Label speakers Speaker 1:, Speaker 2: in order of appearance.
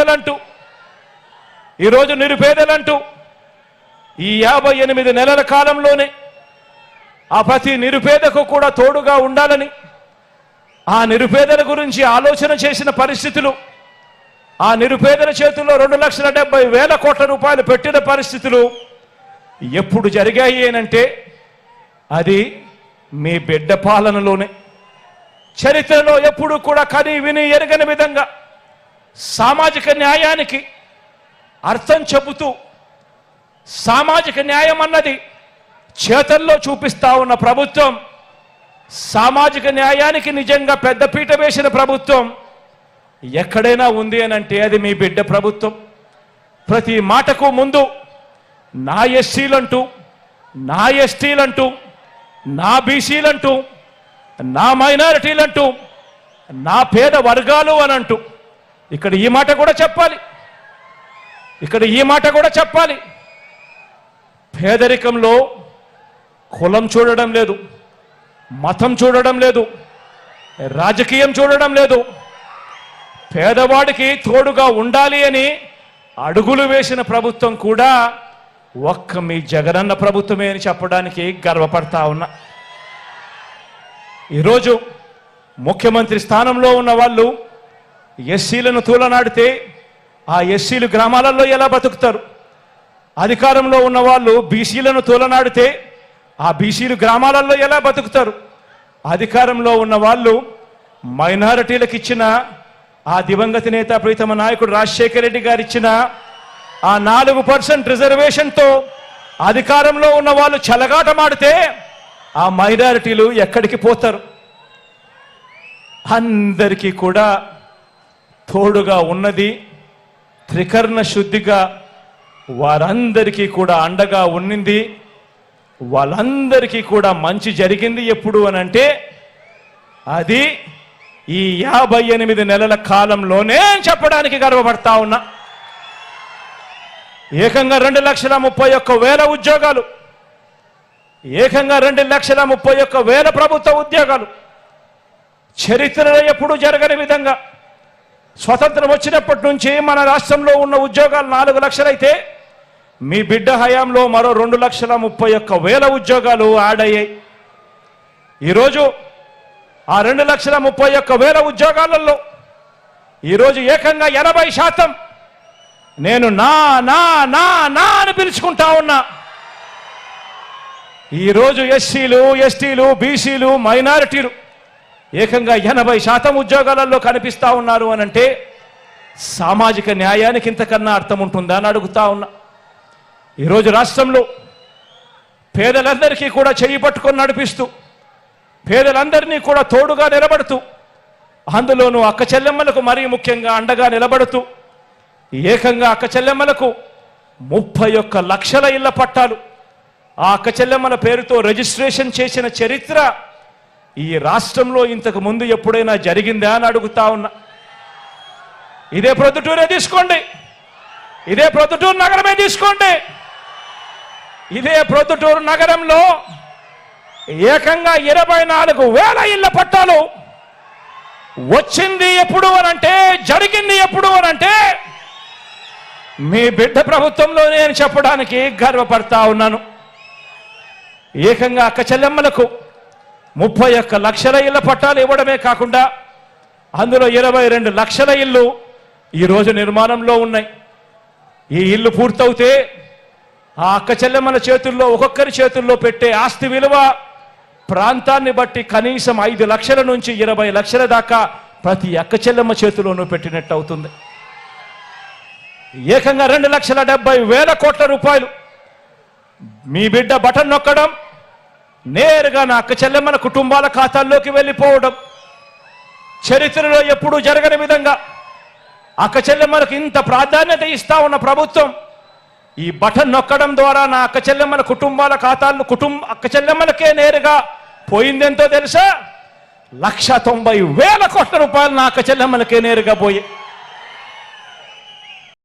Speaker 1: నిరుపేదలంటూ ఈరోజు నిరుపేదలంటూ ఈ 58 నెలల కాలంలోనే ఆ ప్రతి నిరుపేదకు కూడా తోడుగా ఉండాలని ఆ నిరుపేదల గురించి ఆలోచన చేసిన పరిస్థితులు ఆ నిరుపేదల చేతుల్లో 2,70,000 కోట్ల రూపాయలు పెట్టిన పరిస్థితులు ఎప్పుడు జరిగాయి అనంటే అది మీ బిడ్డ పాలనలోనే. చరిత్రలో ఎప్పుడు కూడా కని విని ఎరగని విధంగా సామాజిక న్యాయానికి అర్థం చెబుతూ సామాజిక న్యాయం అన్నది చేతల్లో చూపిస్తా ఉన్న ప్రభుత్వం, సామాజిక న్యాయానికి నిజంగా పెద్దపీట వేసిన ప్రభుత్వం ఎక్కడైనా ఉంది అనంటే అది మీ బిడ్డ ప్రభుత్వం. ప్రతి మాటకు ముందు నా ఎస్సీలంటూ, నా ఎస్టీలంటూ, నా బీసీలంటూ, నా మైనారిటీలంటూ, నా పేద వర్గాలు అని అంటూ ఇక్కడ ఈ మాట కూడా చెప్పాలి. పేదరికంలో కులం చూడడం లేదు, మతం చూడడం లేదు, రాజకీయం చూడడం లేదు. పేదవాడికి తోడుగా ఉండాలి అని అడుగులు వేసిన ప్రభుత్వం కూడా ఒక్క మీ జగనన్న ప్రభుత్వమే అని చెప్పడానికి గర్వపడతా ఉన్నా. ఈరోజు ముఖ్యమంత్రి స్థానంలో ఉన్న వాళ్ళు ఎస్సీలను తూలనాడితే ఆ ఎస్సీలు గ్రామాలలో ఎలా బతుకుతారు? అధికారంలో ఉన్న వాళ్ళు బీసీలను తూలనాడితే ఆ బీసీలు గ్రామాలలో ఎలా బతుకుతారు? అధికారంలో ఉన్న వాళ్ళు మైనారిటీలకు ఇచ్చిన ఆ దివంగత నేత ప్రీతమ నాయకుడు రాజశేఖర రెడ్డి గారు ఇచ్చిన ఆ 4% రిజర్వేషన్తో అధికారంలో ఉన్న వాళ్ళు చెలగాటమాడితే ఆ మైనారిటీలు ఎక్కడికి పోతారు? అందరికీ కూడా తోడుగా ఉన్నది త్రికరణ శుద్ధిగా వారందరికీ కూడా అండగా ఉన్నింది. వాళ్ళందరికీ కూడా మంచి జరిగింది ఎప్పుడు అనంటే అది ఈ 58 నెలల కాలంలోనే చెప్పడానికి గర్వపడతా ఉన్నా. ఏకంగా 2,31,000 ఉద్యోగాలు, ఏకంగా 2,31,000 ప్రభుత్వ ఉద్యోగాలు చరిత్రలో ఎప్పుడు జరగని విధంగా స్వతంత్రం వచ్చినప్పటి నుంచి మన రాష్ట్రంలో ఉన్న ఉద్యోగాలు 4 లక్షలైతే మీ బిడ్డ హయాంలో మరో 2,31,000 ఉద్యోగాలు యాడ్ అయ్యాయి. ఈరోజు ఆ 2,31,000 ఉద్యోగాలలో ఈరోజు ఏకంగా 80% నేను నా నా నా నా అని పిలుచుకుంటా ఉన్నా. ఈరోజు ఎస్సీలు, ఎస్టీలు, బీసీలు, మైనారిటీలు ఏకంగా 80% ఉద్యోగాలలో కనిపిస్తా ఉన్నారు అనంటే సామాజిక న్యాయానికి ఇంతకన్నా అర్థం ఉంటుందా అని అడుగుతా ఉన్నా. ఈరోజు రాష్ట్రంలో పేదలందరికీ కూడా చెయ్యి పట్టుకొని నడిపిస్తూ, పేదలందరినీ కూడా తోడుగా నిలబడుతూ, అందులోనూ అక్క చెల్లెమ్మలకు మరీ ముఖ్యంగా అండగా నిలబడుతూ ఏకంగా అక్క చెల్లెమ్మలకు 31 లక్షల ఇళ్ల పట్టాలు ఆ అక్క చెల్లెమ్మల పేరుతో రిజిస్ట్రేషన్ చేసిన చరిత్ర ఈ రాష్ట్రంలో ఇంతకు ముందు ఎప్పుడైనా జరిగిందా అని అడుగుతా ఉన్నా. ఇదే ప్రొద్దుటూరే తీసుకోండి, ఇదే ప్రొద్దుటూరు నగరమే తీసుకోండి. ఇదే ప్రొద్దుటూరు నగరంలో ఏకంగా 24,000 ఇళ్ల పట్టాలు వచ్చింది ఎప్పుడు అనంటే, జరిగింది ఎప్పుడు అనంటే మీ బిడ్డ ప్రభుత్వంలో నేను చెప్పడానికి గర్వపడతా ఉన్నాను. ఏకంగా అక్క చెల్లెమ్మలకు 31 లక్షల ఇళ్ల పట్టాలు ఇవ్వడమే కాకుండా అందులో 22 లక్షల ఇళ్ళు ఈరోజు నిర్మాణంలో ఉన్నాయి. ఈ ఇల్లు పూర్తవుతే ఆ అక్క చెల్లెమ్మల చేతుల్లో, ఒక్కొక్కరి చేతుల్లో పెట్టే ఆస్తి విలువ ప్రాంతాన్ని బట్టి కనీసం 5 లక్షల నుంచి 20 లక్షల దాకా ప్రతి అక్క చెల్లెమ్మ చేతిలోనూ పెట్టినట్టు అవుతుంది. ఏకంగా 2,70,000 కోట్ల రూపాయలు మీ బిడ్డ బటన్ నొక్కడం, నేరుగా నా అక్క చెల్లెమ్మల కుటుంబాల ఖాతాల్లోకి వెళ్ళిపోవడం, చరిత్రలో ఎప్పుడూ జరగని విధంగా అక్క చెల్లెమ్మలకు ఇంత ప్రాధాన్యత ఇస్తా ఉన్న ప్రభుత్వం ఈ బటన్ నొక్కడం ద్వారా నా అక్క చెల్లెమ్మల కుటుంబాల ఖాతాల్లో అక్క చెల్లెమ్మలకే నేరుగా పోయిందెంతో తెలుసా? 1,90,000 కోట్ల రూపాయలు నా అక్క చెల్లెమ్మలకే నేరుగా పోయి